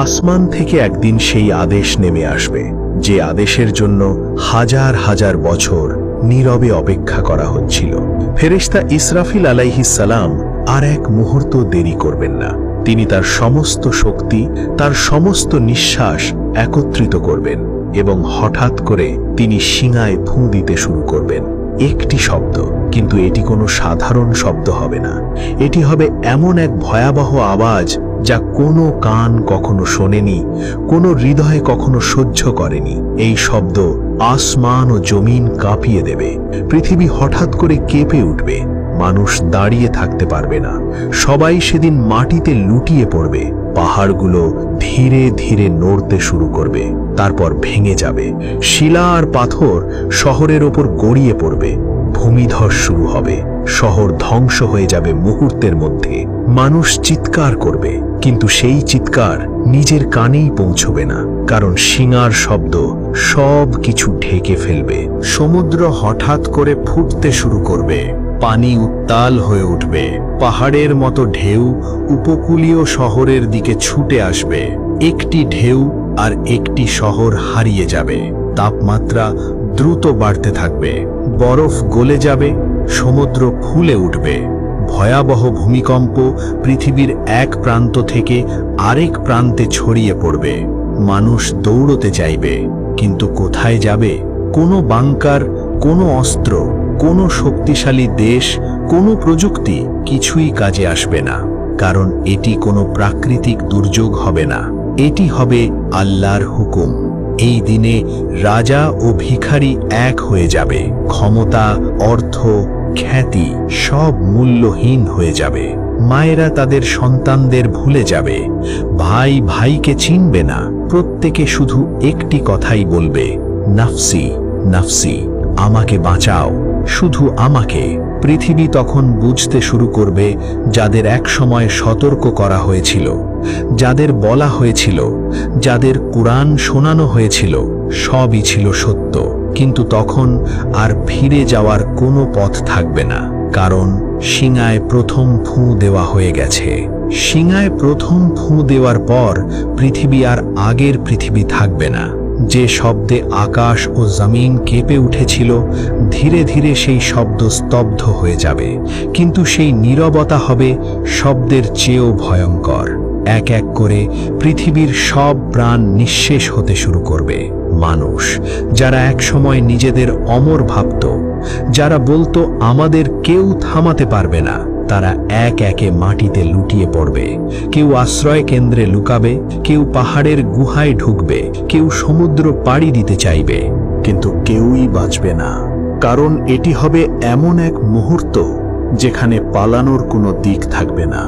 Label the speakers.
Speaker 1: আসমান থেকে একদিন সেই আদেশ নেমে আসবে, যে আদেশের জন্য হাজার হাজার বছর নীরবে অপেক্ষা করা হচ্ছিল। ফেরেশতা ইসরাফিল আলাইহিস সালাম আর এক মুহূর্ত দেরি করবেন না। তিনি তার সমস্ত শক্তি, তার সমস্ত নিঃশ্বাস একত্রিত করবেন এবং হঠাৎ করে তিনি শিঙায় ফুঁ দিতে শুরু করবেন। একটি শব্দ, কিন্তু এটি কোনো সাধারণ শব্দ হবে না। এটি হবে এমন এক ভয়াবহ আওয়াজ যা কোনো কান কখনো শোনেনি, কোনো হৃদয় কখনো সহ্য করেনি। এই শব্দ আসমান ও জমিন কাঁপিয়ে দেবে। পৃথিবী হঠাৎ করে কেঁপে উঠবে। মানুষ দাঁড়িয়ে থাকতে পারবে না। সবাই সেদিন মাটিতে লুটিয়ে পড়বে। পাহাড়গুলো ধীরে ধীরে নড়তে শুরু করবে, তারপর ভেঙে যাবে। শিলা আর পাথর শহরের ওপর গড়িয়ে পড়বে। ভূমিধস শুরু হবে। শহর ধ্বংস হয়ে যাবে মুহূর্তের মধ্যে। মানুষ চিৎকার করবে, কিন্তু সেই চিৎকার নিজের কানেই পৌঁছবে না, কারণ শিঙার শব্দ সব কিছু ঢেকে ফেলবে। সমুদ্র হঠাৎ করে ফুটতে শুরু করবে। পানি উত্তাল হয়ে উঠবে। পাহাড়ের মতো ঢেউ উপকূলীয় শহরের দিকে ছুটে আসবে। একটি ঢেউ আর একটি শহর হারিয়ে যাবে। তাপমাত্রা দ্রুত বাড়তে থাকবে। বরফ গলে যাবে। সমুদ্র ফুলে উঠবে। ভয়াবহ ভূমিকম্প পৃথিবীর এক প্রান্ত থেকে আরেক প্রান্তে ছড়িয়ে পড়বে। মানুষ দৌড়তে চাইবে, কিন্তু কোথায় যাবে? কোনো বাংকার, কোনো অস্ত্র, কোনো শক্তিশালী দেশ, কোনো প্রযুক্তি কিছুই কাজে আসবে না, কারণ এটি কোনো প্রাকৃতিক দুর্যোগ হবে না। এটি হবে আল্লাহর হুকুম। এই দিনে রাজা ও ভিখারি এক হয়ে যাবে। ক্ষমতা, অর্থ, খ্যাতি সব মূল্যহীন হয়ে যাবে। মায়েরা তাদের সন্তানদের ভুলে যাবে। ভাই ভাইকে চিনবে না। প্রত্যেকে শুধু একটি কথাই বলবে, নাফসি নাফসি, আমাকে বাঁচাও, শুধু আমাকে। পৃথিবী তখন বুঝতে শুরু করবে, যাদের একসময় সতর্ক করা হয়েছিল, যাদের বলা হয়েছিল, যাদের কুরআন শোনানো হয়েছিল, সবই ছিল সত্য। কিন্তু তখন আর ফিরে যাওয়ার কোনো পথ থাকবে না, কারণ শিঙায় প্রথম ফুঁ দেওয়া হয়ে গেছে। শিঙায় প্রথম ফুঁ দেওয়ার পর পৃথিবী আর আগের পৃথিবী থাকবে না। যে শব্দে আকাশ ও জমিন কেঁপে উঠেছিল, ধীরে ধীরে সেই শব্দ স্তব্ধ হয়ে যাবে। কিন্তু সেই নীরবতা হবে শব্দের চেয়েও ভয়ঙ্কর। এক এক করে পৃথিবীর সব প্রাণ নিঃশেষ হতে শুরু করবে। মানুষ, যারা একসময় নিজেদের অমর ভাবত, যারা বলতো আমাদের কেউ থামাতে পারবে না, তারা এক একে মাটিতে লুটিয়ে পড়বে। কেউ আশ্রয় কেন্দ্রে লুকাবে, কেউ পাহাড়ের গুহায় ঢুকবে, কেউ সমুদ্র পাড়ি দিতে চাইবে, কিন্তু কেউই বাঁচবে না। কারণ এটি হবে এমন এক মুহূর্ত যেখানে পালানোর কোনো দিক থাকবে না।